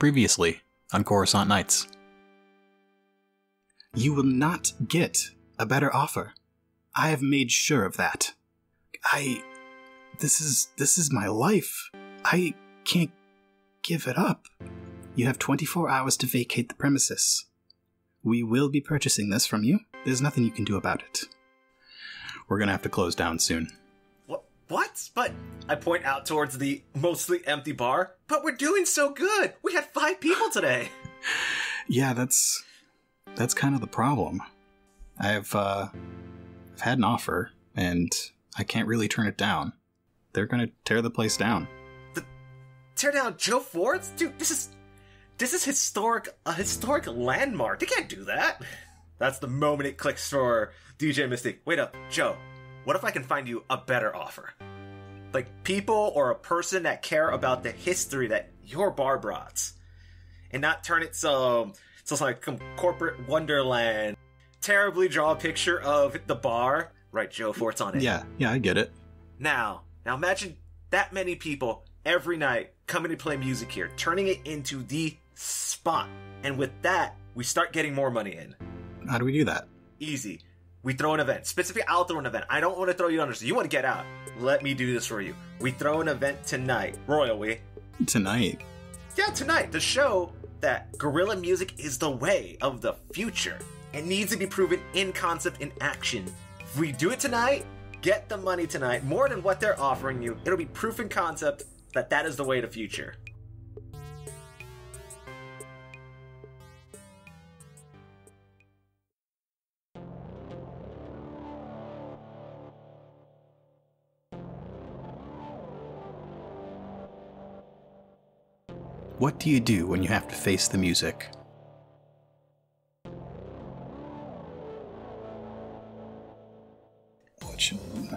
Previously on Coruscant Nights. You will not get a better offer. I have made sure of that. This is my life. I can't give it up. You have 24 hours to vacate the premises. We will be purchasing this from you. There's nothing you can do about it. We're gonna have to close down soon. What? But I point out towards the mostly empty bar. But we're doing so good. We had 5 people today. Yeah, that's kind of the problem. I've had an offer, and I can't really turn it down. They're gonna tear the place down. Tear down Joe Ford's? Dude, this is a historic landmark. They can't do that. That's the moment it clicks for DJ Miss Teek. Wait up, Joe. What if I can find you a better offer? Like people or a person that care about the history that your bar brought. And not turn it so like some corporate wonderland. Terribly draw a picture of the bar. Right, Joe Fort's on it. Yeah, I get it. Now imagine that many people every night coming to play music here, turning it into the spot. And with that, we start getting more money in. How do we do that? Easy. We throw an event. Specifically, I'll throw an event. I don't want to throw you under, so you want to get out. Let me do this for you. We throw an event tonight. Royal, we? Tonight? Yeah, tonight. To show that guerrilla music is the way of the future. It needs to be proven in concept, in action. If we do it tonight, get the money tonight, more than what they're offering you. It'll be proof in concept that is the way of the future. What do you do when you have to face the music?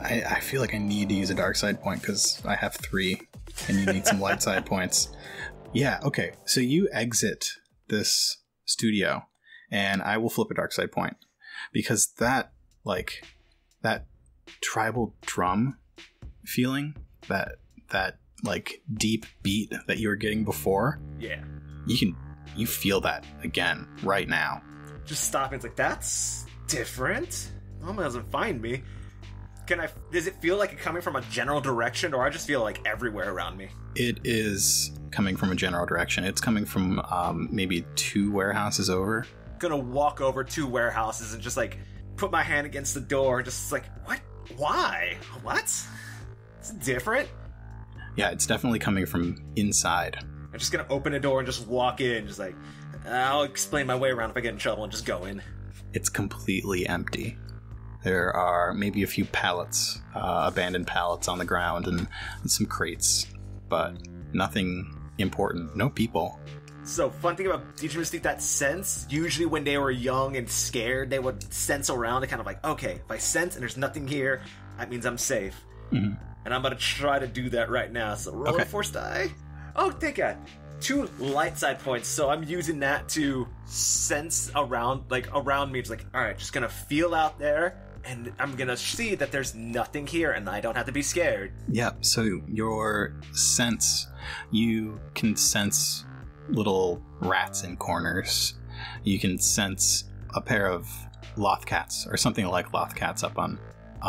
I feel like I need to use a dark side point because I have 3 and you need some light side points. Yeah, okay. So you exit this studio and I will flip a dark side point because that tribal drum feeling, that like deep beat that you were getting before. Yeah. You feel that again right now. Just stopping. It's like, that's different. Mama doesn't find me. Does it feel like it's coming from a general direction, or I just feel like everywhere around me? It is coming from a general direction. It's coming from maybe 2 warehouses over. Gonna walk over 2 warehouses and just like put my hand against the door and just like, what? Why? What? It's different. Yeah, it's definitely coming from inside. I'm just gonna open a door and just walk in, just like, I'll explain my way around if I get in trouble and just go in. It's completely empty. There are maybe a few pallets, abandoned pallets on the ground and some crates, but nothing important. No people. So, fun thing about DJ Miss Teek, that sense, usually when they were young and scared, they would sense around and kind of like, okay, if I sense and there's nothing here, that means I'm safe. Mm-hmm. And I'm going to try to do that right now. So roll a force die. Oh, thank God. 2 light side points. So I'm using that to sense around me. It's like, all right, just going to feel out there. And I'm going to see that there's nothing here and I don't have to be scared. Yep. So your sense, you can sense little rats in corners. You can sense a pair of lothcats or something like lothcats up on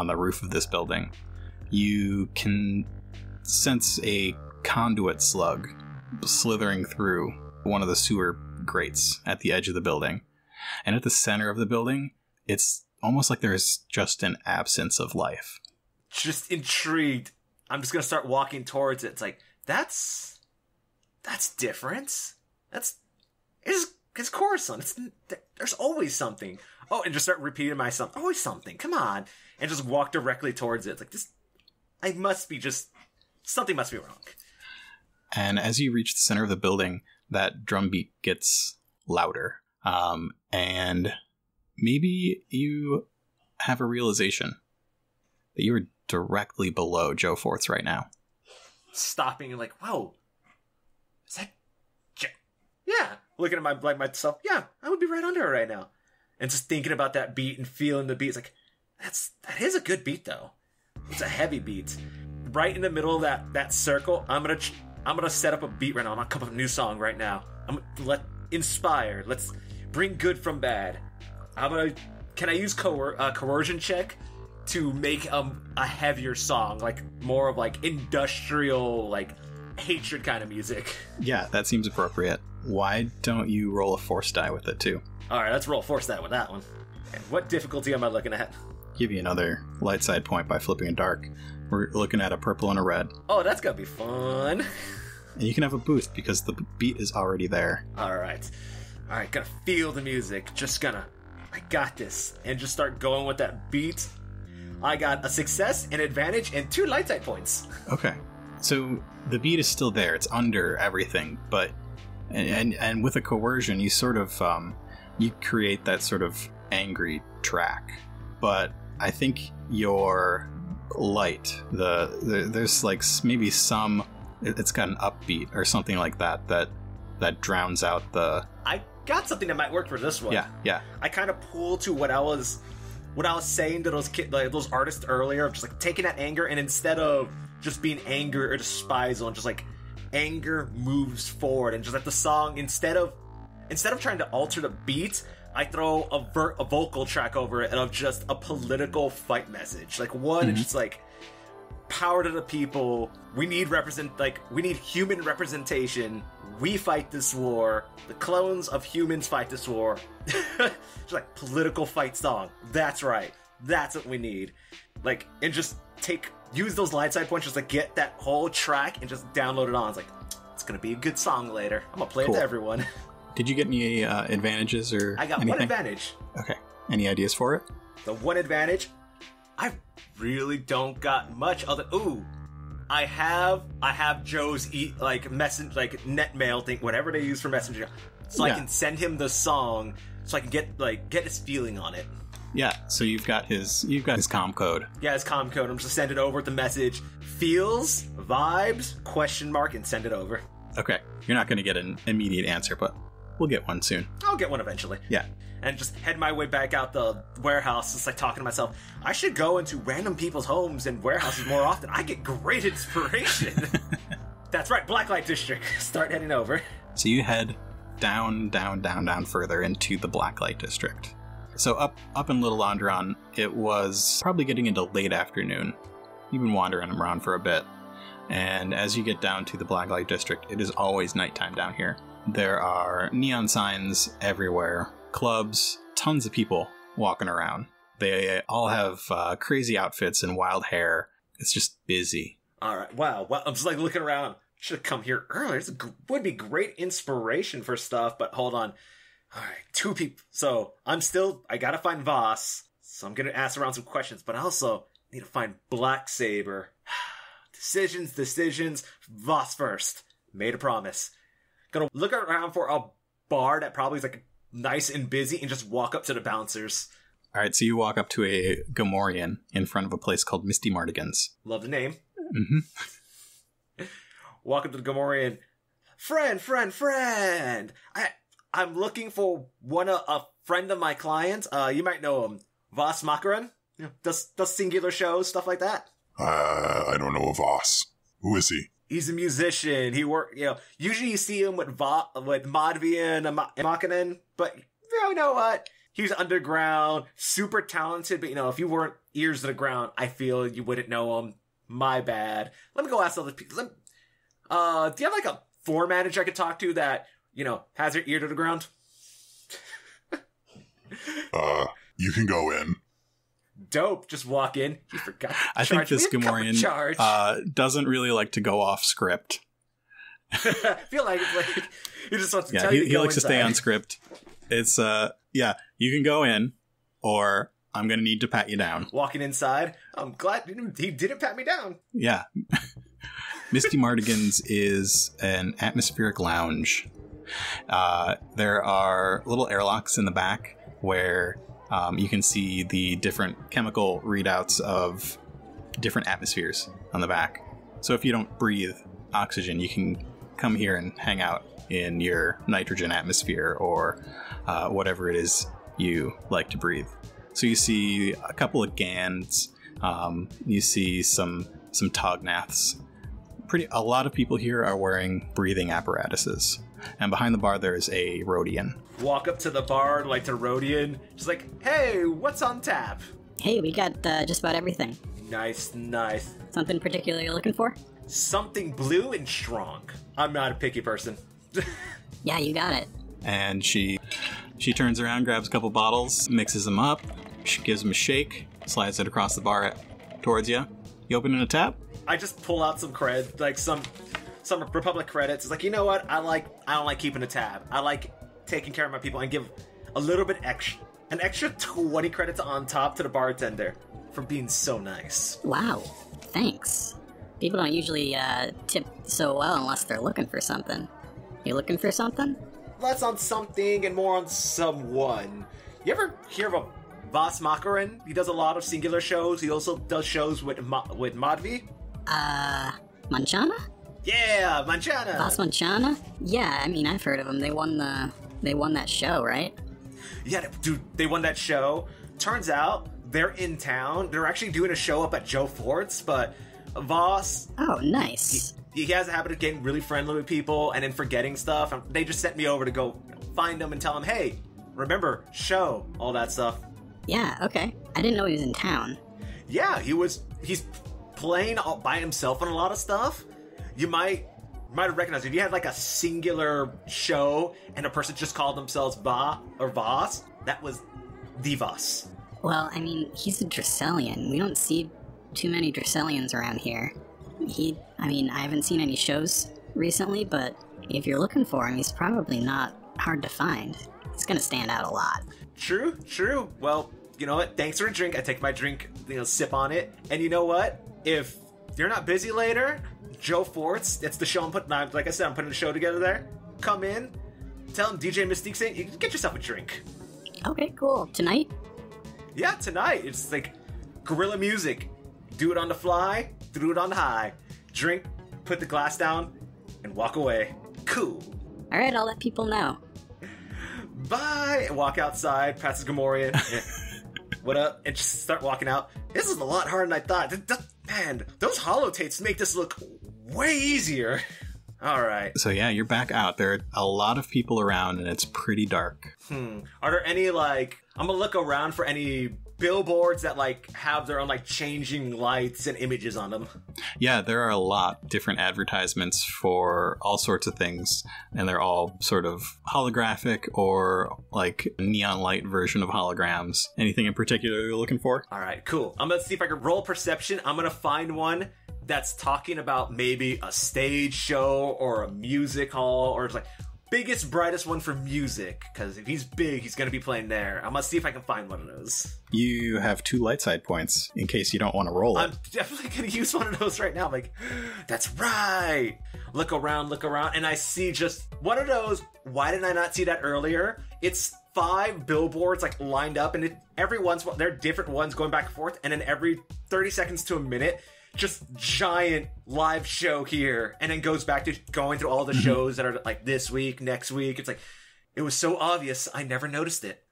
the roof of this building. You can sense a conduit slug slithering through one of the sewer grates at the edge of the building. And at the center of the building, it's almost like there's just an absence of life. Just intrigued. I'm just going to start walking towards it. It's like, that's different. It's Coruscant. There's always something. Oh, and just start repeating myself. Always something. Come on. And just walk directly towards it. It's like, something must be wrong. And as you reach the center of the building, that drum beat gets louder. And maybe you have a realization that you are directly below Joe Forth's right now. Stopping and like, whoa, is that Joe? Yeah. Looking at myself, yeah, I would be right under her right now. And just thinking about that beat and feeling the beat. It's like, that is a good beat though. It's a heavy beat. Right in the middle of that circle, I'm gonna I'm gonna set up a beat right now. I'm gonna come up with a new song right now. Inspire. Let's bring good from bad. Can I use coercion check to make a heavier song, like more of like industrial, like hatred kind of music? Yeah, that seems appropriate. Why don't you roll a force die with it too? All right, let's roll a force die with that one. And what difficulty am I looking at? Give you another light side point by flipping a dark. We're looking at a purple and a red. Oh, that's gonna be fun. And you can have a boost because the beat is already there. All right, gonna feel the music. I got this, and just start going with that beat. I got a success, an advantage, and 2 light side points. Okay, so the beat is still there. It's under everything, but and with a coercion, you sort of you create that sort of angry track. But I think your light, there's like maybe it's got an upbeat or something like that drowns out the. I got something that might work for this one. Yeah. I kind of pull to what I was saying to those those artists earlier, of just like taking that anger, and instead of just being anger or despisal, and just like anger moves forward, and just like the song, instead of trying to alter the beat, I throw a vocal track over it, and of just a political fight message, like one, it's just like power to the people. We need human representation. We fight this war. The clones of humans fight this war. Just like political fight song. That's right. That's what we need. Like, and just use those light side points just to get that whole track and just download it on. It's like, it's gonna be a good song later. I'm gonna play it to everyone. Did you get any advantages or I got anything? one advantage. Okay. Any ideas for it? The one advantage, I really don't got much other. Ooh, I have Joe's net mail thing, whatever they use for messenger, so I can send him the song, so I can get his feeling on it. Yeah. So you've got his comm code. Yeah, his comm code. I'm just send it over with the message, feels, vibes, ? And send it over. Okay. You're not going to get an immediate answer, but we'll get one soon. I'll get one eventually. Yeah. And just head my way back out the warehouse, just like talking to myself. I should go into random people's homes and warehouses more often. I get great inspiration. That's right, Blacklight District. Start heading over. So you head down further into the Blacklight District. So up in Little Londron, it was probably getting into late afternoon. You've been wandering around for a bit. And as you get down to the Blacklight District, it is always nighttime down here. There are neon signs everywhere, clubs, tons of people walking around. They all have crazy outfits and wild hair. It's just busy. All right. Wow. Well, I'm just like looking around. Should have come here earlier. This would be great inspiration for stuff, but hold on. All right. 2 people. So I gotta find Voss. So I'm gonna ask around some questions, but I also need to find Black Saber. Decisions. Voss first. Made a promise. Gonna look around for a bar that probably is like nice and busy and just walk up to the bouncers. All right, so you walk up to a Gamorrean in front of a place called Misty Mardigan's. Love the name. Mm-hmm. Walk up to the Gamorrean. Friend. I'm looking for a friend of my client. You might know him. Voss Makaran. Does singular shows, stuff like that. I don't know of Voss. Who is he? He's a musician. He usually you see him with Madvian and Makanen, but you know what? He's underground, super talented, but if you weren't ears to the ground, I feel you wouldn't know him. My bad. Let me go ask other people. Do you have like a floor manager I could talk to that, has their ear to the ground? You can go in. Dope. Just walk in. He forgot to I think this Gamorrean doesn't really like to go off script. I feel like it's like he just wants to tell you. He likes to stay on script. It's you can go in, or I'm gonna need to pat you down. Walking inside, I'm glad he didn't pat me down. Yeah. Misty Mardigan's is an atmospheric lounge. There are little airlocks in the back where you can see the different chemical readouts of different atmospheres on the back. So if you don't breathe oxygen, you can come here and hang out in your nitrogen atmosphere or whatever it is you like to breathe. So you see a couple of Gans, you see some Tognaths, A lot of people here are wearing breathing apparatuses. And behind the bar, there's a Rhodian. Walk up to the bar, like to Rhodian. Just like, hey, what's on tap? Hey, we got just about everything. Nice. Something particular you're looking for? Something blue and strong. I'm not a picky person. Yeah, you got it. And she turns around, grabs a couple bottles, mixes them up, she gives them a shake, slides it across the bar towards you. You open a tap? I just pull out some cred, like some Republic credits. It's like, you know what? I don't like keeping a tab. I like taking care of my people and give a little bit an extra 20 credits on top to the bartender for being so nice. Wow, thanks. People don't usually tip so well unless they're looking for something. You looking for something? Less on something and more on someone. You ever hear of a Vas Makarin? He does a lot of singular shows. He also does shows with Madvi. Manchana? Yeah, Manchana. Vas Manchana? Yeah, I mean, I've heard of them. They won that show, right? Yeah, dude, they won that show. Turns out they're in town. They're actually doing a show up at Joe Fort's, but Voss... Oh, nice. He has a habit of getting really friendly with people and then forgetting stuff. They just sent me over to go find him and tell him, hey, remember, show, all that stuff. Yeah, okay. I didn't know he was in town. Yeah, he's playing all by himself on a lot of stuff. You might have recognized it. If you had like a singular show and a person just called themselves Va or Voss, that was the Voss. Well, I mean, he's a Dracelian. We don't see too many Dracelians around here. I haven't seen any shows recently, but if you're looking for him, he's probably not hard to find. He's gonna stand out a lot. True. Well, you know what? Thanks for a drink. I take my drink, sip on it. And you know what? If you're not busy later, Joe Fort's, it's the show I'm putting on. Like I said, I'm putting a show together there. Come in, tell him DJ Miss Teek saying, you can get yourself a drink. Okay, cool. Tonight? Yeah, tonight. It's like guerrilla music. Do it on the fly, do it on the high. Drink, put the glass down, and walk away. Cool. Alright, I'll let people know. Bye! And walk outside, passes Gamorrean. What up? And just start walking out. This is a lot harder than I thought. Man, those holotapes make this look way easier. Alright. So yeah, you're back out. There are a lot of people around and it's pretty dark. Are there any, I'm gonna look around for any billboards that, have their own, changing lights and images on them? Yeah, there are a lot different advertisements for all sorts of things, and they're all sort of holographic or, neon light version of holograms. Anything in particular you're looking for? Alright, cool. I'm gonna see if I can roll perception. I'm gonna find one that's talking about maybe a stage show or a music hall, or it's biggest, brightest one for music, because if he's big, he's going to be playing there. I'm going to see if I can find one of those. You have 2 light side points in case you don't want to roll it. I'm definitely going to use one of those right now. That's right. Look around, and I see just one of those. Why didn't I not see that earlier? It's 5 billboards lined up, and they're different ones going back and forth, and then every 30 seconds to a minute, just giant live show here, and then goes back to going through all the shows that are this week, next week. It's it was so obvious I never noticed it.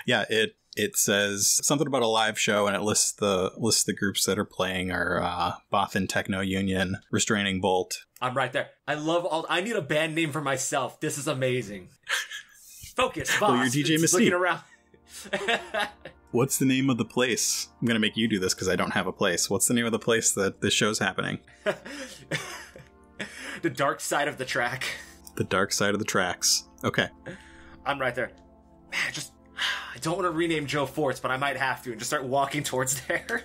Yeah, it says something about a live show, and it lists the groups that are playing are Bothan Techno Union, Restraining Bolt. I'm right there. I need a band name for myself. This is amazing. Focus, boss. Well, you're DJ Miss Teek. Looking around. What's the name of the place? I'm going to make you do this because I don't have a place. What's the name of the place that this show's happening? The dark side of the track. The dark side of the tracks. Okay. I'm right there. Man, I don't want to rename Joe Fort's, but I might have to and just start walking towards there.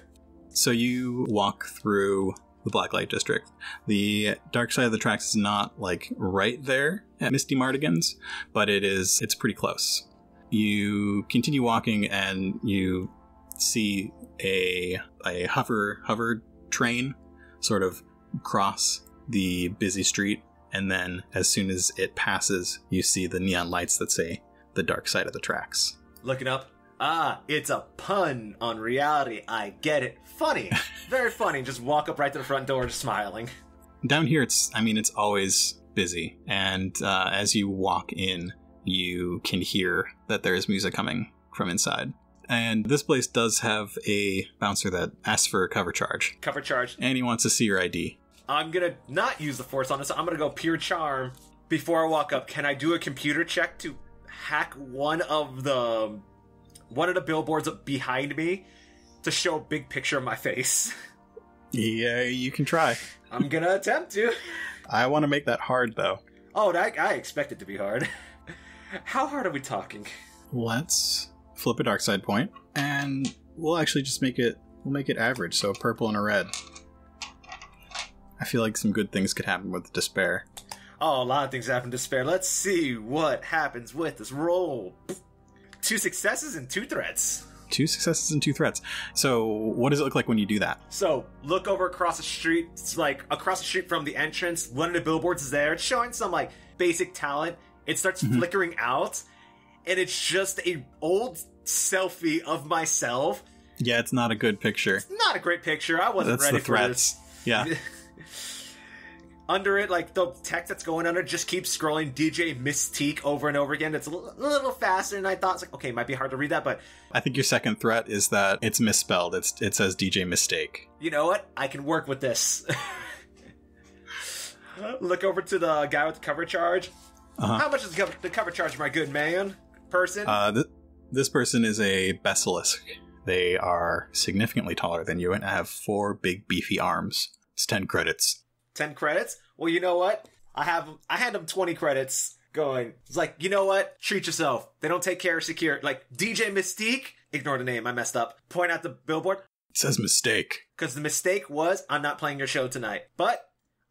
So you walk through the Blacklight District. The dark side of the tracks is not right there at Misty Mardigan's, but it's pretty close. You continue walking and you see a hover train sort of cross the busy street, and then as soon as it passes, you see the neon lights that say the dark side of the tracks. Looking up, it's a pun on reality. I get it. Funny. Very funny. Just walk up right to the front door just smiling. Down here, it's always busy, and as you walk in, you can hear that there is music coming from inside. And this place does have a bouncer that asks for a cover charge. Cover charge. And he wants to see your ID. I'm gonna not use the force on this. I'm gonna go pure charm. Before I walk up, can I do a computer check to hack one of the billboards behind me to show a big picture of my face? Yeah, you can try. I'm gonna attempt to. I want to make that hard, though. Oh, I expect it to be hard. How hard are we talking? Let's flip a dark side point, and we'll actually just make it average, so a purple and a red. I feel like some good things could happen with despair. Oh, a lot of things happen to despair. Let's see what happens with this roll. 2 successes and 2 threats. 2 successes and 2 threats. So what does it look like when you do that? So, look over across the street. It's like across the street from the entrance. One of the billboards is there. It's showing some like basic talent. It starts flickering out, and it's just a old selfie of myself. Yeah, it's not a good picture. It's not a great picture. I wasn't ready for this. Yeah. Under it, like, the text that's going under just keeps scrolling DJ Miss Teek over and over again. It's a little faster than I thought. It's like, okay, it might be hard to read that, but... I think your second threat is that it's misspelled. It says DJ Mistake. You know what? I can work with this. Look over to the guy with the cover charge. How much is the cover charge, my good man? Person? This person is a basilisk. They are significantly taller than you and have 4 big beefy arms. It's 10 credits. 10 credits? Well, you know what? I hand them 20 credits going. It's like, you know what? Treat yourself. They don't take care of security. Like, DJ Mystique? Ignore the name, I messed up. Point out the billboard. It says mistake. Because the mistake was, I'm not playing your show tonight. But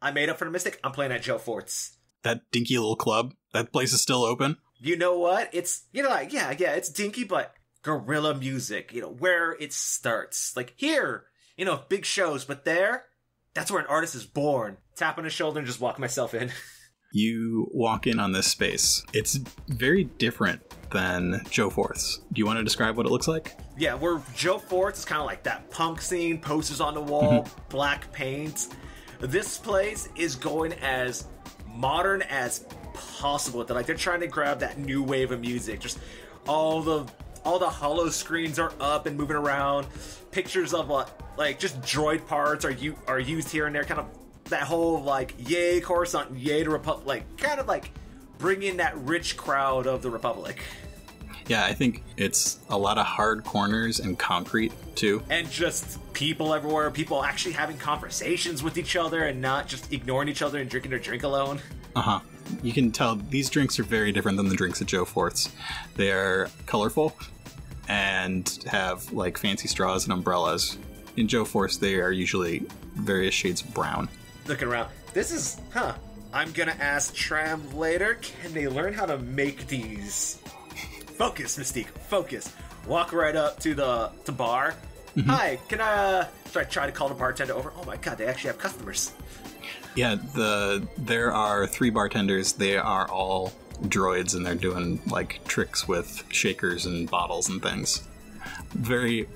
I made up for the mistake. I'm playing at Joe Fort's. That dinky little club, that place is still open? You know what? It's, like, yeah, it's dinky, but guerrilla music, where it starts. Like, here, big shows, but there... That's where an artist is born. Tap on his shoulder and just walk myself in. You walk in on this space. It's very different than Joe Forth's. Do you want to describe what it looks like? Yeah, where Joe Forth's is kind of like that punk scene, posters on the wall, black paint. This place is going as modern as possible. They're trying to grab that new wave of music. Just all the hollow screens are up and moving around. Pictures of just droid parts are used here and there. Kind of that whole yay Coruscant, yay to Republic. Kind of bring in that rich crowd of the Republic. Yeah, I think it's a lot of hard corners and concrete too. And just people everywhere. People actually having conversations with each other and not just ignoring each other and drinking their drink alone. You can tell these drinks are very different than the drinks at Joe Fort's. They are colorful and have fancy straws and umbrellas. In Joe Fort's, they are usually various shades of brown. Looking around, this is, I'm gonna ask Tram later, can they learn how to make these? Focus, Mystique, focus. Walk right up to the bar. Hi, can I try to call the bartender over? Oh my god, they actually have customers. Yeah, there are 3 bartenders. They are all droids, and they're doing tricks with shakers and bottles and things. Very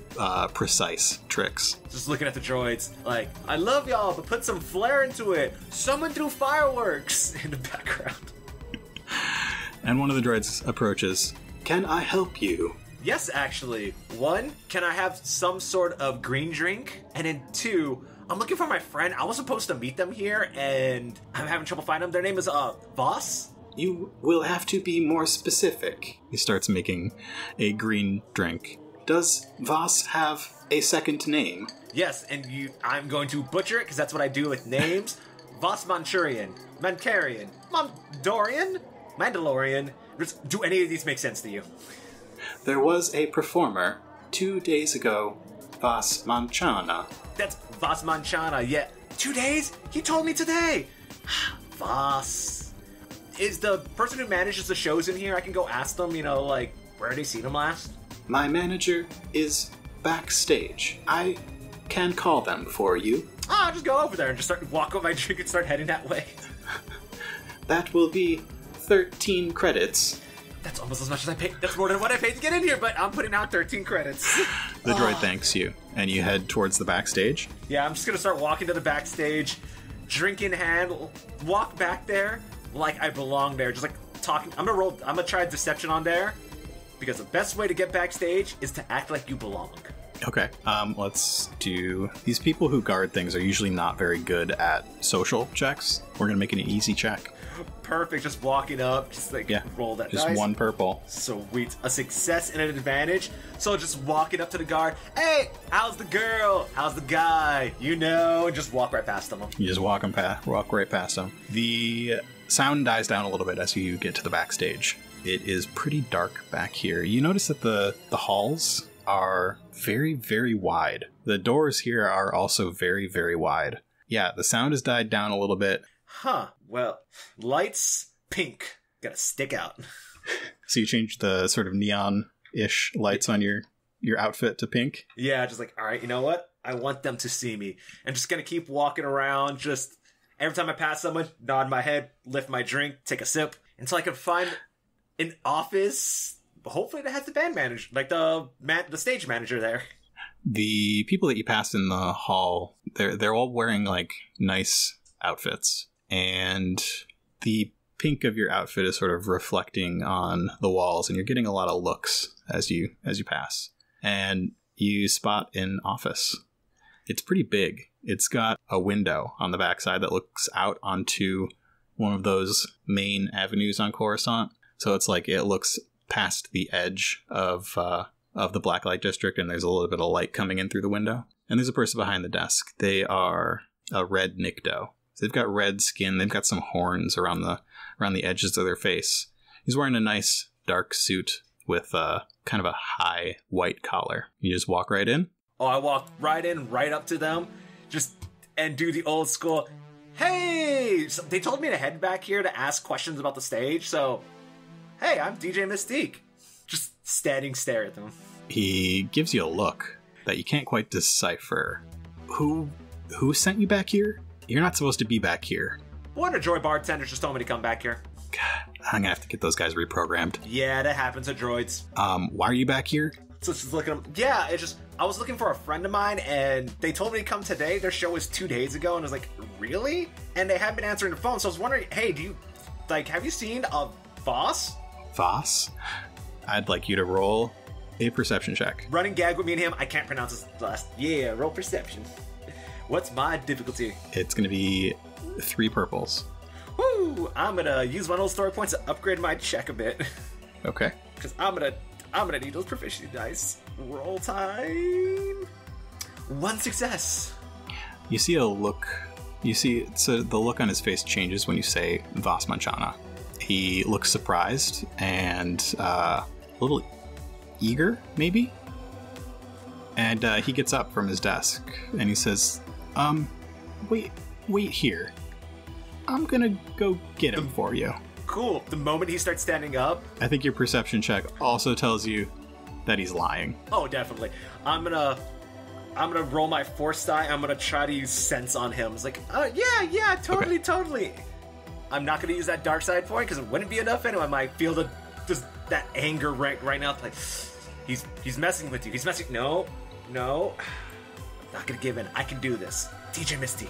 precise tricks. Just looking at the droids, I love y'all, but put some flair into it. Someone threw fireworks in the background. And one of the droids approaches. Can I help you? Yes, actually. 1, can I have some sort of green drink? And then 2, I'm looking for my friend. I was supposed to meet them here, and I'm having trouble finding them. Their name is, Voss? You will have to be more specific. He starts making a green drink. Does Voss have a second name? Yes, and I'm going to butcher it, because that's what I do with names. Voss Manchurian, Mancarian, Mondorian, Mandalorian. Do any of these make sense to you? There was a performer 2 days ago, Voss Manchana. That's Voss Manchana, yeah. 2 days? He told me today. Voss. Is the person who manages the shows in here? I can go ask them, where did he see them last? My manager is backstage. I can call them for you. I'll just go over there and just walk over my drink and start heading that way. That will be 13 credits. That's almost as much as I paid. That's more than what I paid to get in here, but I'm putting out 13 credits. The droid thanks you, and you head towards the backstage. Yeah, I'm just going to start walking to the backstage, drink in hand, walk back there like I belong there, just talking. I'm going to try deception on there, because the best way to get backstage is to act like you belong. Okay, let's do... These people who guard things are usually not very good at social checks. We're going to make it an easy check. Perfect, just walking up, just roll that just dice. one purple. Sweet. A success and an advantage. So just walking up to the guard, hey, how's the girl? How's the guy? You know, and just walk right past them. You just walk right past them. The sound dies down a little bit as you get to the backstage. It is pretty dark back here. You notice that the halls are very, very wide. The doors here are also very, very wide. Yeah, the sound has died down a little bit. Huh. Well, lights, pink. Gotta stick out. So you changed the sort of neon-ish lights on your outfit to pink? Yeah, just like, all right, you know what? I want them to see me. I'm just gonna keep walking around, just every time I pass someone, nod my head, lift my drink, take a sip, until I can find an office, hopefully that has the band manager, like the stage manager there. The people that you passed in the hall, they're all wearing like nice outfits, and the pink of your outfit is sort of reflecting on the walls, and you're getting a lot of looks as you pass. And you spot an office. It's pretty big. It's got a window on the backside that looks out onto one of those main avenues on Coruscant. So it's like it looks past the edge of the Blacklight District, and there's a little bit of light coming in through the window. And there's a person behind the desk. They are a red Nikto. So they've got red skin. They've got some horns around the edges of their face. He's wearing a nice dark suit with kind of a high white collar. You just walk right in. Oh, I walk right in, right up to them, and do the old school, hey! So they told me to head back here to ask questions about the stage, so, hey, I'm DJ Miss Teek. Just standing stare at them. He gives you a look that you can't quite decipher. Who sent you back here? You're not supposed to be back here. One of the droid bartenders just told me to come back here. God, I'm gonna have to get those guys reprogrammed. Yeah, that happens to droids. Why are you back here? So just looking up. Yeah, I was looking for a friend of mine, and they told me to come today. Their show was 2 days ago, and I was like, really? And they haven't been answering the phone, so I was wondering, hey, have you seen a Voss? Voss? I'd like you to roll a perception check. Running gag with me and him, I can't pronounce his last. Yeah, roll perception. What's my difficulty? It's gonna be 3 purples. Woo! I'm gonna use my old story points to upgrade my check a bit. Okay. Because I'm gonna need those proficiency dice. Roll time. 1 success. You see a look. So the look on his face changes when you say Voss Manchana. He looks surprised and a little eager, maybe. And he gets up from his desk and he says, wait here. I'm gonna go get him for you. Cool. The moment he starts standing up, I think your perception check also tells you that he's lying. Oh, definitely. I'm gonna roll my force die. I'm gonna try to use sense on him. It's like, yeah, totally, Okay. totally. I'm not gonna use that dark side point because it wouldn't be enough anyway. I might feel just that anger right now. Like, he's messing with you. He's messing. No. I'm not gonna give in. I can do this. DJ Miss Teek.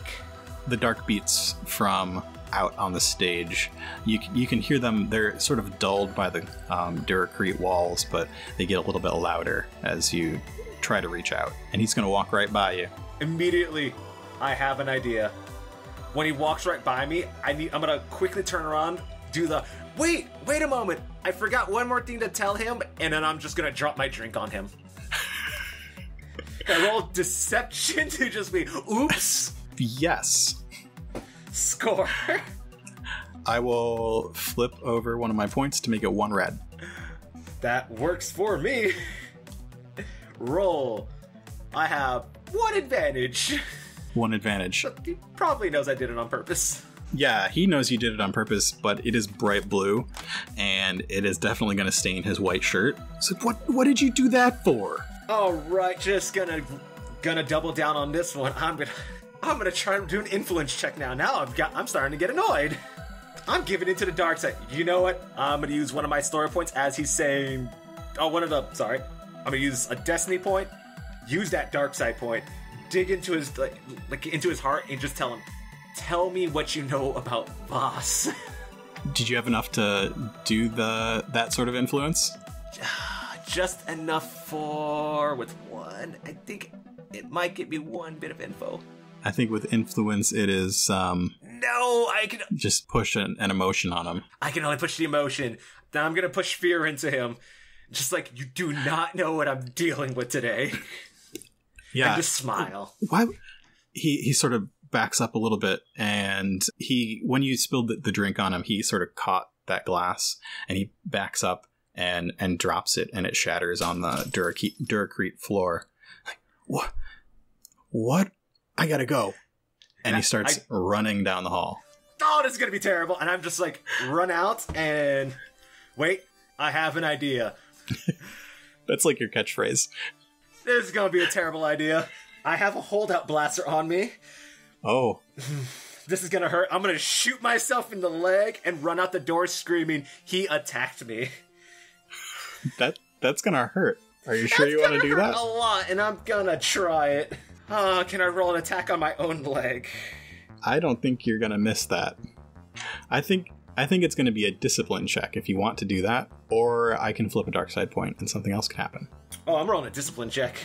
The dark beats from out on the stage, you can hear them. They're sort of dulled by the Duracrete walls, but they get a little bit louder as you try to reach out. And he's going to walk right by you. Immediately, I have an idea. When he walks right by me, I'm going to quickly turn around, do the, wait a moment, I forgot one more thing to tell him, and then I'm just going to drop my drink on him. I roll deception to just be, oops. Yes. Score. I will flip over one of my points to make it 1 red. That works for me. Roll. I have 1 advantage. 1 advantage. He probably knows I did it on purpose. Yeah, he knows you did it on purpose, but it is bright blue, and it is definitely going to stain his white shirt. So what did you do that for? All right, just gonna double down on this one. I'm gonna try to do an influence check now. I'm starting to get annoyed. I'm giving into the dark side. You know what? I'm gonna use one of my story points as he's saying. I'm gonna use a destiny point. Use that dark side point. Dig into his into his heart and just tell him. Tell me what you know about Voss. Did you have enough to do that sort of influence? just enough for... with one, I think it might give me one bit of info. I think with influence, it is No, I can... just push an emotion on him. I can only push the emotion. Then I'm gonna push fear into him. Just like, you do not know what I'm dealing with today. Yeah. And just smile. Why? He sort of backs up a little bit, and when you spilled the drink on him, he sort of caught that glass, and he backs up and drops it, and it shatters on the Duracrete floor. Like, what? I gotta go. And he starts running down the hall. Oh, this is gonna be terrible. And I'm just like, run out and wait, I have an idea. That's like your catchphrase. This is gonna be a terrible idea. I have a holdout blaster on me. Oh. This is gonna hurt. I'm gonna shoot myself in the leg and run out the door screaming, he attacked me. That's gonna hurt. Are you sure you want to do that? A lot, and I'm gonna try it. Can I roll an attack on my own leg? I don't think you're gonna miss that. I think it's gonna be a discipline check if you want to do that, or I can flip a dark side point and something else can happen. Oh, I'm rolling a discipline check.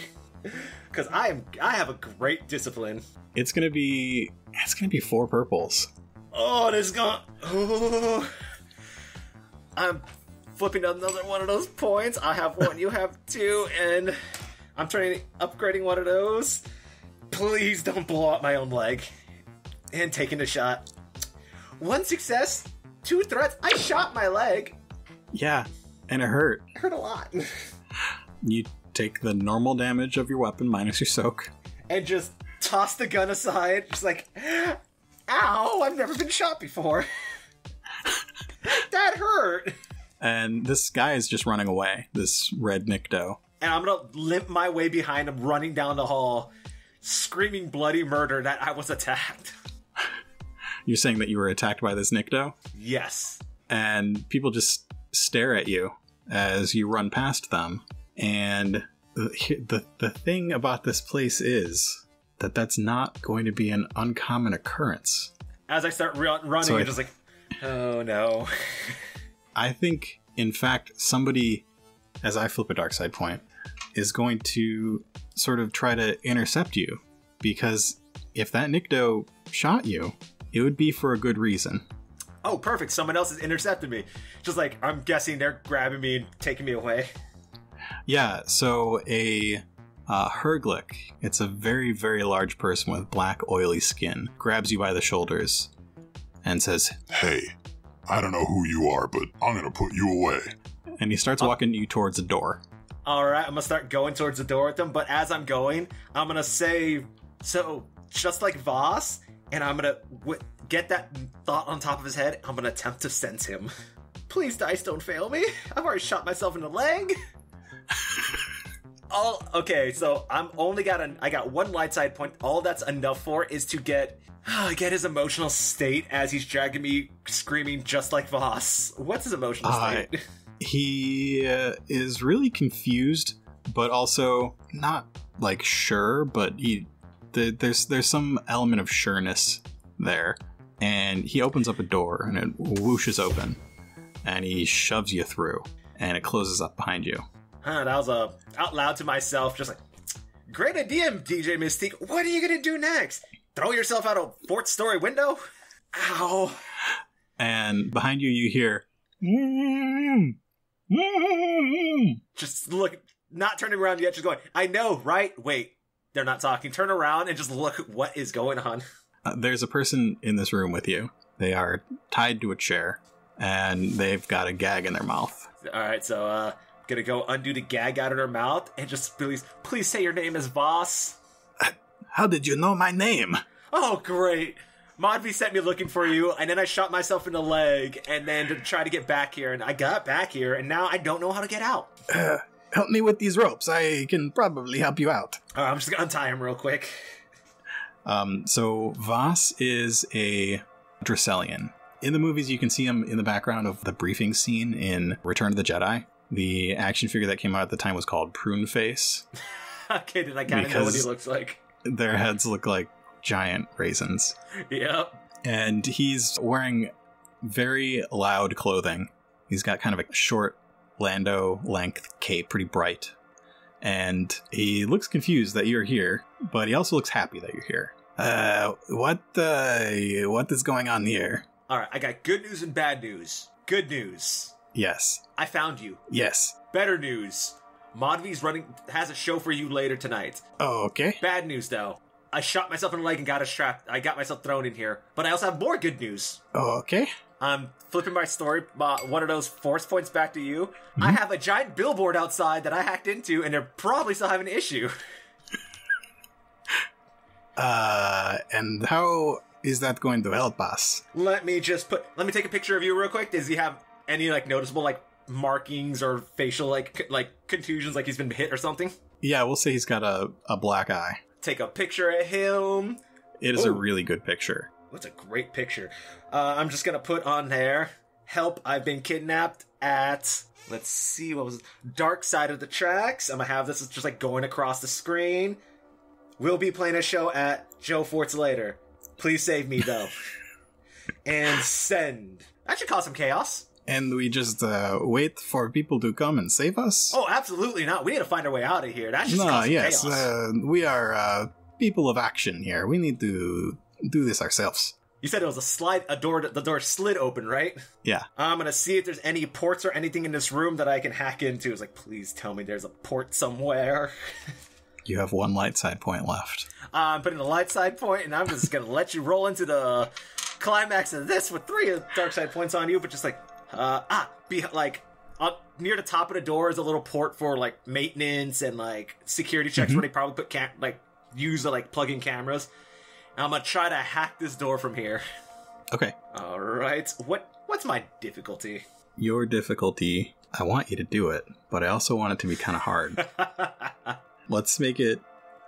Because I have a great discipline. It's gonna be 4 purples. Oh, this is gonna... Oh. I'm flipping another one of those points. I have 1, you have 2, and I'm upgrading one of those. Please don't blow up my own leg. And taking a shot. 1 success, 2 threats. I shot my leg. Yeah, and it hurt. It hurt a lot. You take the normal damage of your weapon minus your soak. And just toss the gun aside. Just like, ow, I've never been shot before. That hurt. And this guy is just running away, this red Nikto. And I'm gonna limp my way behind him, running down the hall, screaming bloody murder that I was attacked. You're saying that you were attacked by this Nikto? Yes. And people just stare at you as you run past them. And the thing about this place is that that's not going to be an uncommon occurrence. As I start running, I'm just like, oh no. I think, in fact, somebody, as I flip a dark side point, is going to sort of try to intercept you. Because if that Nikto shot you, it would be for a good reason. Oh, perfect. Someone else has intercepted me. Just like, I'm guessing they're grabbing me and taking me away. Yeah, so a Herglick, it's a very, very large person with black, oily skin, grabs you by the shoulders and says, Hey, I don't know who you are, but I'm gonna put you away. And he starts walking you towards a door. Alright, I'm gonna start going towards the door with them, but as I'm going, I'm gonna say, so, just like Voss, and I'm gonna get that thought on top of his head, I'm gonna attempt to sense him. Please, dice, don't fail me. I've already shot myself in the leg. Okay, so I got 1 light side point. All that's enough for is to get his emotional state as he's dragging me, screaming just like Voss. What's his emotional state? He is really confused, but also not like sure. But there's some element of sureness there, and he opens up a door and it whooshes open, and he shoves you through, and it closes up behind you. That was out loud to myself, just like, great idea, DJ Miss Teek. What are you gonna do next? Throw yourself out a 4th-story window? Ow. And behind you, you hear... Just look, not turning around yet, just going, I know, right? Wait, they're not talking. Turn around and just look at what is going on. There's a person in this room with you. They are tied to a chair, and they've got a gag in their mouth. Alright, so, gonna go undo the gag out of their mouth, and just please say your name is Voss. How did you know my name? Oh, great. Modvi sent me looking for you, and then I shot myself in the leg, and then to try to get back here, and I got back here, and now I don't know how to get out. Help me with these ropes. I can probably help you out. I'm just gonna untie him real quick. So Voss is a Dracelian. In the movies, you can see him in the background of the briefing scene in Return of the Jedi. The action figure that came out at the time was called Prune Face. Okay, did I kind of know what he looks like? Their heads look like giant raisins. Yep. And he's wearing very loud clothing. He's got kind of a short Lando length cape, pretty bright. And he looks confused that you're here, but he also looks happy that you're here. What is going on here? Alright, I got good news and bad news. Good news. Yes. I found you. Yes. Better news. Modvi's has a show for you later tonight. Oh, okay. Bad news, though. I shot myself in the leg and I got myself thrown in here. But I also have more good news. Oh, okay. I'm flipping my story, one of those force points back to you. Mm-hmm. I have a giant billboard outside that I hacked into, and they're probably still having an issue. And how is that going to help us? Let me take a picture of you real quick. Does he have any, noticeable, markings or facial, contusions, like he's been hit or something? Yeah, we'll say he's got a black eye. Take a picture of him. It is a really good picture. That's a great picture. I'm just gonna put on there, help, I've been kidnapped at, let's see, what was it? Dark Side of the Tracks. I'm gonna have this just going across the screen. We'll be playing a show at Joe Fort's later. Please save me, though. And send. That should cause some chaos. And we just wait for people to come and save us? Oh, absolutely not. We need to find our way out of here. That should cause some chaos. We are people of action here. We need to do this ourselves. You said it was the door slid open, right? Yeah. I'm gonna see if there's any ports or anything in this room that I can hack into. It's please tell me there's a port somewhere. You have one light side point left. I'm putting a light side point, and I'm just gonna let you roll into the climax of this with 3 dark side points on you, but just near the top of the door is a little port for maintenance and security checks where they probably put use the plug-in cameras. And I'm gonna try to hack this door from here. Okay. All right. What's my difficulty? Your difficulty, I want you to do it, but I also want it to be kind of hard. Let's make it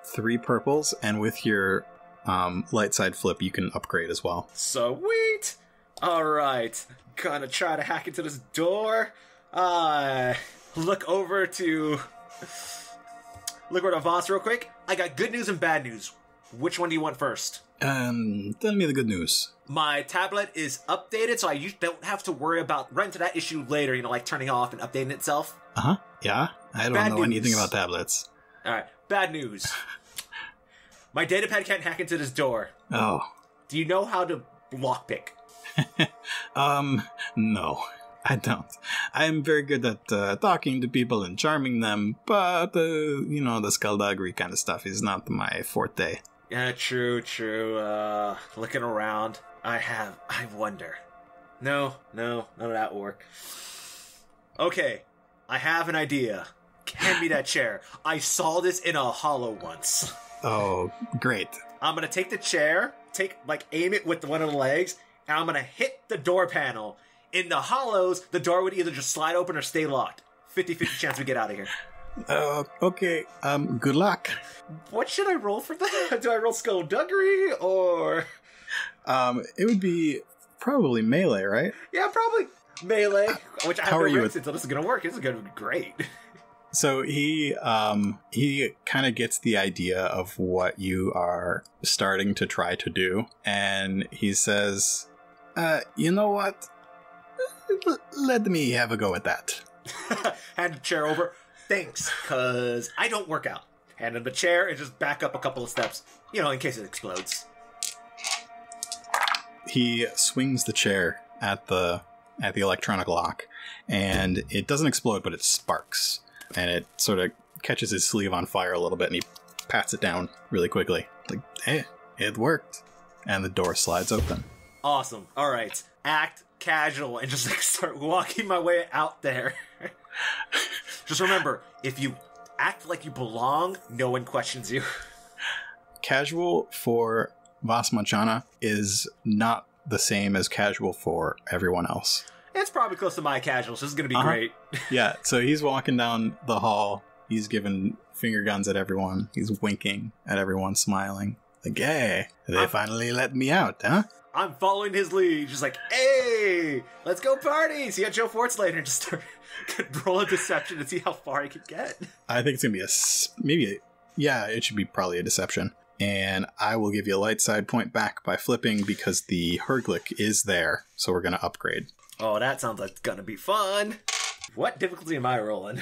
3 purples, and with your light side flip, you can upgrade as well. Sweet! Alright. Gonna try to hack into this door. Look over to Voss real quick. I got good news and bad news. Which one do you want first? Tell me the good news. My tablet is updated, so I don't have to worry about running into that issue later, turning off and updating itself. Uh-huh. Yeah? I don't know anything about tablets. Alright, bad news. My datapad can't hack into this door. Oh. Do you know how to lockpick? No, I don't. I'm very good at talking to people and charming them, but, the skullduggery kind of stuff is not my forte. Yeah, true. Looking around, I wonder. No, none of that will work. Okay, I have an idea. Hand me that chair. I saw this in a hollow once. Oh, great. I'm gonna take the chair, aim it with one of the legs, and I'm gonna hit the door panel. In the hollows, the door would either just slide open or stay locked. 50-50 chance we get out of here. Okay. Good luck. What should I roll for that? Do I roll skullduggery, or... It would be probably melee, right? Yeah, probably melee, which I have no you ranks until this is gonna work. This is gonna be great. So he kind of gets the idea of what you are starting to try to do, and he says, you know what? Let me have a go at that. Hand the chair over. Thanks, cause I don't work out. Hand him the chair and just back up a couple of steps, in case it explodes. He swings the chair at the electronic lock, and it doesn't explode, but it sparks. And it sort of catches his sleeve on fire a little bit, and he pats it down really quickly. Hey, it worked. And the door slides open. Awesome. All right. Act casual and just start walking my way out there. Just remember, if you act like you belong, no one questions you. Casual for Vas Manchana is not the same as casual for everyone else. It's probably close to my casual, so this is going to be great. Yeah, so he's walking down the hall. He's giving finger guns at everyone. He's winking at everyone, smiling. Hey, they finally let me out, huh? I'm following his lead. Just hey, let's go party. See you at Joe Fort's later. Just start roll a deception to see how far he can get. I think it's going to be it should be probably a deception. And I will give you a light side point back by flipping because the Herglick is there. So we're going to upgrade. Oh, that sounds like it's gonna be fun. What difficulty am I rolling?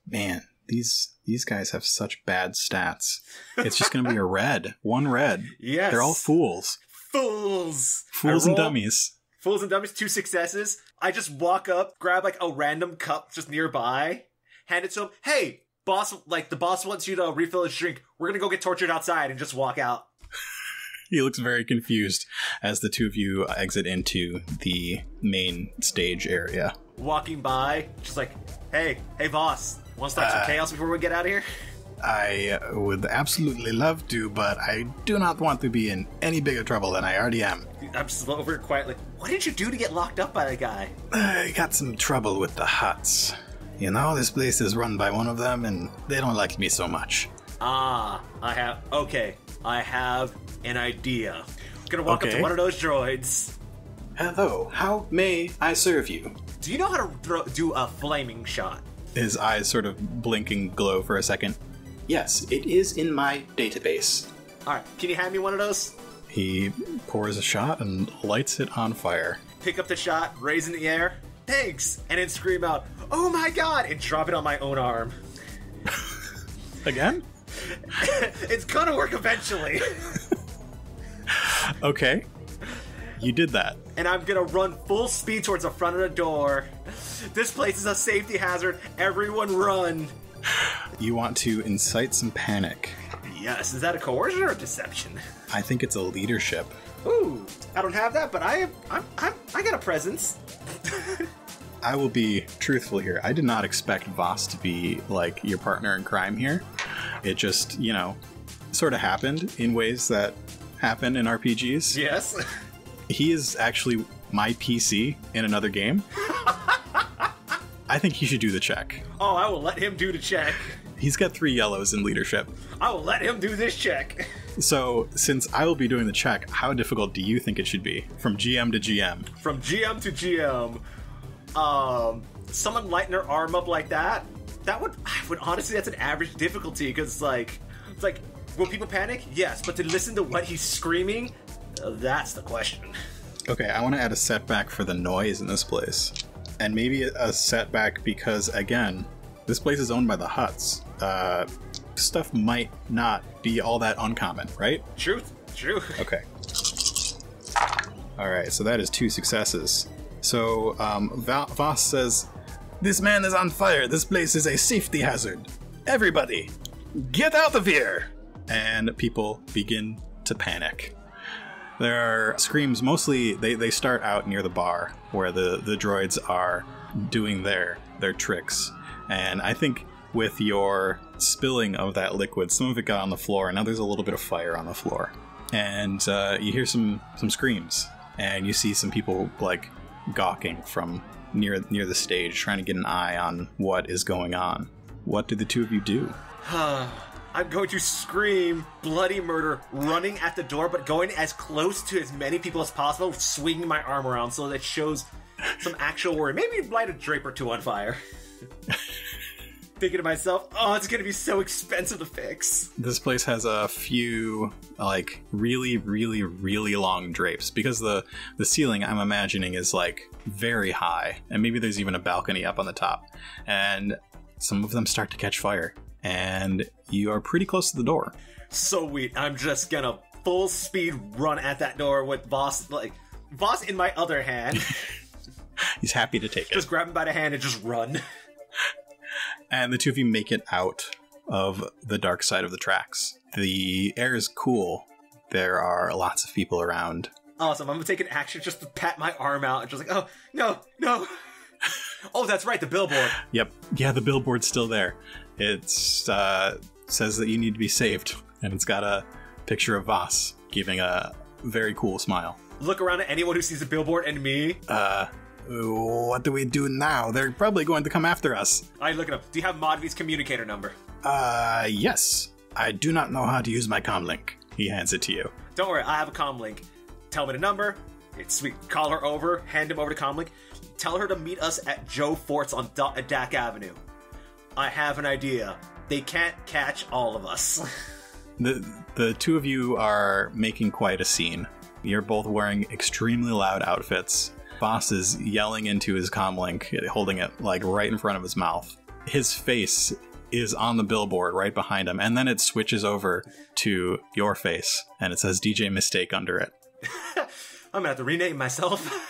Man, these guys have such bad stats. It's just going to be a red. One red. Yes. They're all fools. Fools. Fools and dummies. Fools and dummies, 2 successes. I just walk up, grab like a random cup just nearby, hand it to him. Hey, boss, like the boss wants you to refill his drink. We're going to go get tortured outside and just walk out. He looks very confused as the two of you exit into the main stage area. Walking by, just like, hey, boss, want to start some chaos before we get out of here? I would absolutely love to, but I do not want to be in any bigger trouble than I already am. I'm just over quietly. What did you do to get locked up by the guy? I got some trouble with the Huts. You know, this place is run by one of them, and they don't like me so much. I have an idea. Gonna walk up to one of those droids. Hello, how may I serve you? Do you know how to do a flaming shot? His eyes sort of blink and glow for a second. Yes, it is in my database. Alright, can you hand me one of those? He pours a shot and lights it on fire. Pick up the shot, raise in the air, thanks, and then scream out, oh my god, and drop it on my own arm. Again? It's gonna work eventually. Okay. You did that. And I'm gonna run full speed towards the front of the door. This place is a safety hazard. Everyone run. You want to incite some panic. Yes, is that a coercion or a deception? I think it's a leadership. Ooh, I don't have that, but I got a presence. I will be truthful here. I did not expect Voss to be like your partner in crime here. It just, sort of happened in ways that happen in RPGs. Yes. He is actually my PC in another game. I think he should do the check. Oh, I will let him do the check. He's got 3 yellows in leadership. I will let him do this check. So, since I will be doing the check, how difficult do you think it should be? From GM to GM. From GM to GM. Someone lighting their arm up like that, I would honestly, that's an average difficulty, because it's like, will people panic? Yes, but to listen to what he's screaming, that's the question. Okay, I want to add a setback for the noise in this place. And maybe a setback because, again, this place is owned by the Huts. Stuff might not be all that uncommon, right? Truth. Okay. Alright, so that is 2 successes. So, Voss says, This man is on fire. This place is a safety hazard. Everybody, get out of here! And people begin to panic. There are screams, mostly they start out near the bar where the droids are doing their tricks. And I think with your spilling of that liquid, some of it got on the floor, and now there's a little bit of fire on the floor. And you hear some screams, and you see some people like gawking from near the stage, trying to get an eye on what is going on. What do the two of you do? I'm going to scream bloody murder, running at the door, but going as close to as many people as possible, swinging my arm around so that it shows some actual worry. Maybe light a drape or 2 on fire. Thinking to myself, oh, it's going to be so expensive to fix. This place has a few, like, really, really, really long drapes, because the ceiling, I'm imagining, is, like, very high, and maybe there's even a balcony up on the top, and some of them start to catch fire. And you are pretty close to the door. Sweet. I'm just gonna full speed run at that door with Voss in my other hand. He's happy to take it. Just grab him by the hand and just run. And the two of you make it out of the dark side of the tracks. The air is cool. There are lots of people around. Awesome. I'm gonna take an action just to pat my arm out and just like, oh, no. Oh, that's right, the billboard. Yep. Yeah, the billboard's still there. It says that you need to be saved, and it's got a picture of Voss giving a very cool smile. Look around at anyone who sees the billboard and me. What do we do now? They're probably going to come after us. I look it up. Do you have Modvi's communicator number? Yes. I do not know how to use my comlink. He hands it to you. Don't worry, I have a comlink. Tell me the number. It's sweet. Call her over, hand him over to comlink. Tell her to meet us at Joe Fort's on Dak Avenue. I have an idea. They can't catch all of us. The two of you are making quite a scene. You're both wearing extremely loud outfits. Boss is yelling into his comlink, holding it like right in front of his mouth. His face is on the billboard right behind him, and then it switches over to your face, and it says DJ Miss Teek under it. I'm gonna have to rename myself.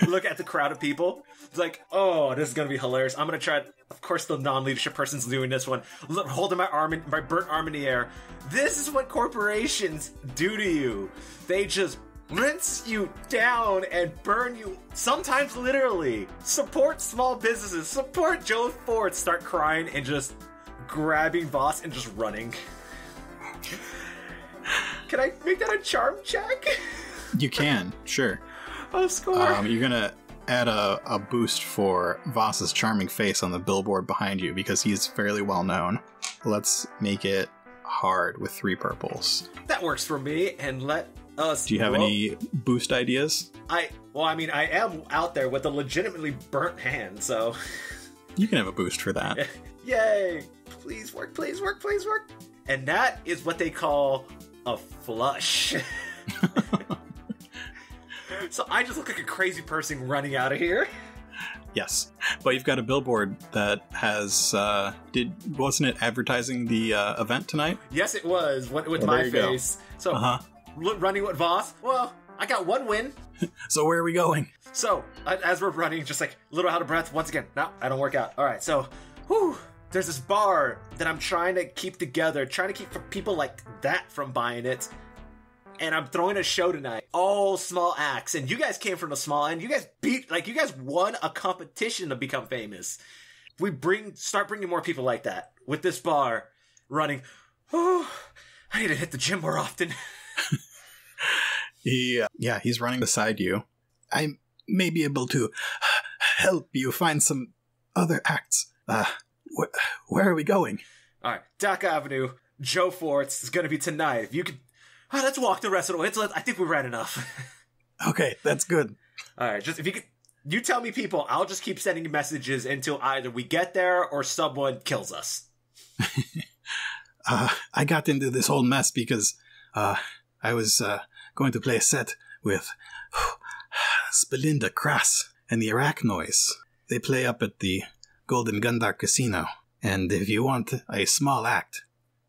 Look at the crowd of people. It's like, oh, this is gonna be hilarious. I'm gonna try. Of course, the non-leadership person's doing this one. Holding my burnt arm in the air. This is what corporations do to you. They just rinse you down and burn you, sometimes literally. Support small businesses. Support Joe Ford. Start crying and just grabbing Voss and just running. Can I make that a charm check? You can, sure. Oh, score. You're gonna add a boost for Voss's charming face on the billboard behind you because he's fairly well known. Let's make it hard with 3 purples. That works for me, and let us... Do you have any boost ideas? I am out there with a legitimately burnt hand, so... You can have a boost for that. Yay! Please work, please work, please work! And that is what they call a flush. So I just look like a crazy person running out of here. Yes, but you've got a billboard that has, wasn't it advertising the event tonight? Yes, it was, with my face. Go. So, running with Voss, well, I got 1 win. So where are we going? So, as we're running, just like a little out of breath, once again, no, I don't work out. All right, so, there's this bar that I'm trying to keep together, trying to keep people like that from buying it. And I'm throwing a show tonight. All small acts. And you guys came from the small end. You guys won a competition to become famous. We start bringing more people like that. With this bar running. Oh, I need to hit the gym more often. He's running beside you. I may be able to help you find some other acts. Where are we going? All right, Dock Avenue, Joe Fort's is going to be tonight. If you could... let's walk the rest of the way. I think we ran enough. Okay, that's good. All right, just if you could... You tell me, people, I'll just keep sending you messages until either we get there or someone kills us. I got into this whole mess because I was going to play a set with Spelinda Crass and the Arachnoids. They play up at the Golden Gundar Casino. And if you want a small act,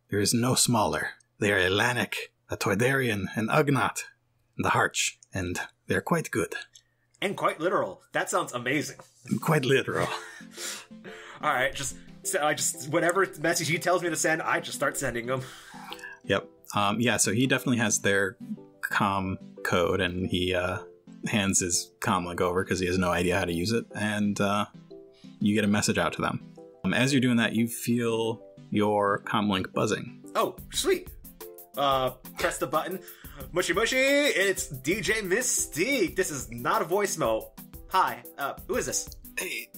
there is no smaller. They are a Lanik, a Toydarian, an Ugnaught, and the Harch, and they're quite good. And quite literal. That sounds amazing. Quite literal. All right, just whatever message he tells me to send, I just start sending them. Yep. So he definitely has their comm code, and he hands his comlink over because he has no idea how to use it, and you get a message out to them. As you're doing that, you feel your comlink buzzing. Oh, sweet. Press the button. Mushy mushy, it's DJ Miss Teek. This is not a voicemail. Hi, who is this? Hey,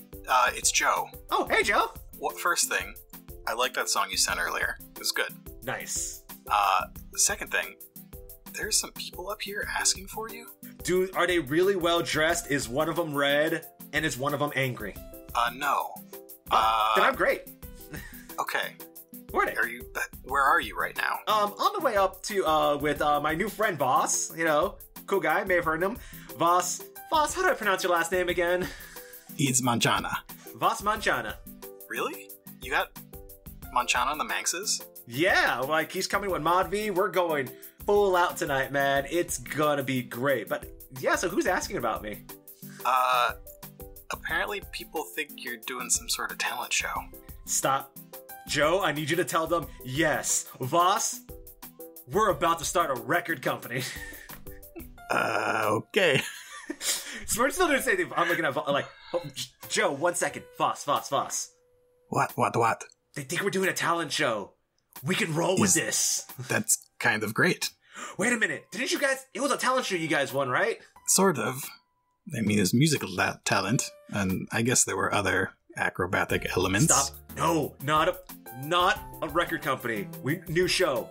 it's Joe. Oh, hey, Joe. First thing, I like that song you sent earlier. It was good. Nice. Second thing, there's some people up here asking for you. Dude, are they really well dressed? Is one of them red, and is one of them angry? No. Then I'm great. Okay. Where are you right now? On the way up to, with, my new friend, Voss. You know, cool guy, may have heard him. Voss, how do I pronounce your last name again? It's Manchana. Voss Manchana. Really? You got Manchana on the Manxes? Yeah, like, he's coming with Mod V. We're going full out tonight, man. It's gonna be great. But, yeah, so who's asking about me? Apparently people think you're doing some sort of talent show. Stop. Joe, I need you to tell them, yes, Voss, we're about to start a record company. Okay. So we're still doing the same thing. I'm looking at, like, Joe, 1 second. Voss. What? They think we're doing a talent show. We can roll with this. That's kind of great. Wait a minute. Didn't you guys, it was a talent show you guys won, right? Sort of. I mean, there's musical talent, and I guess there were other acrobatic elements. Stop. No, not a record company. New show.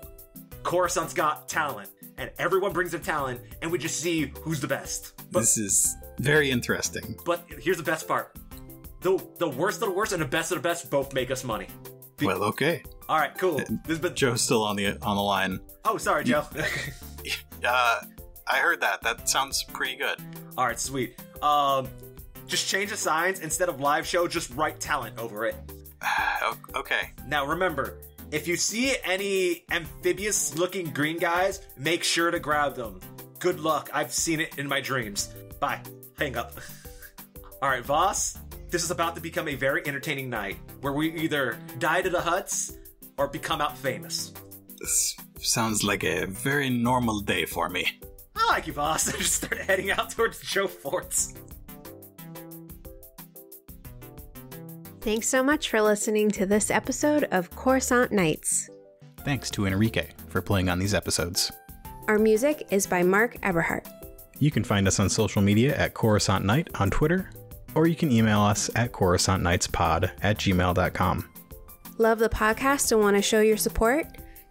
Coruscant's got talent, and everyone brings their talent, and we just see who's the best. This is very interesting. But here's the best part. The worst of the worst and the best of the best both make us money. Well, okay. All right, cool. Joe's still on the line. Oh, sorry, Joe. I heard that. That sounds pretty good. Alright, sweet. Just change the signs. Instead of live show, just write talent over it. Okay. Now remember, if you see any amphibious-looking green guys, make sure to grab them. Good luck. I've seen it in my dreams. Bye. Hang up. Alright, Voss. This is about to become a very entertaining night, where we either die to the huts, or become out famous. This sounds like a very normal day for me. I like you, Voss. I just started heading out towards Joe Fort's. Thanks so much for listening to this episode of Coruscant Nights. Thanks to Enrique for playing on these episodes. Our music is by Mark Eberhardt. You can find us on social media at Coruscant Night on Twitter, or you can email us at coruscantnightspod@gmail.com. Love the podcast and want to show your support?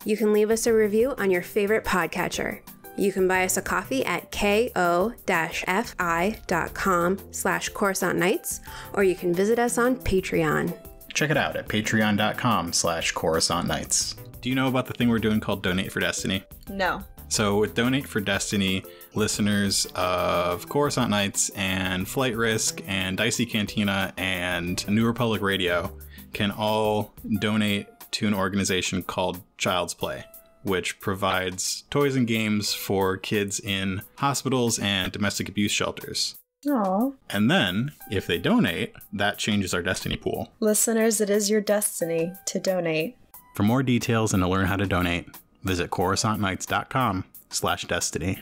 You can leave us a review on your favorite podcatcher. You can buy us a coffee at ko-fi.com/CoruscantNights, or you can visit us on Patreon. Check it out at patreon.com/CoruscantNights. Do you know about the thing we're doing called Donate for Destiny? No. So with Donate for Destiny, listeners of Coruscant Nights and Flight Risk and Dicey Cantina and New Republic Radio can all donate to an organization called Child's Play, which provides toys and games for kids in hospitals and domestic abuse shelters. Aww. And then, if they donate, that changes our Destiny pool. Listeners, it is your destiny to donate. For more details and to learn how to donate, visit CoruscantNights.com/Destiny.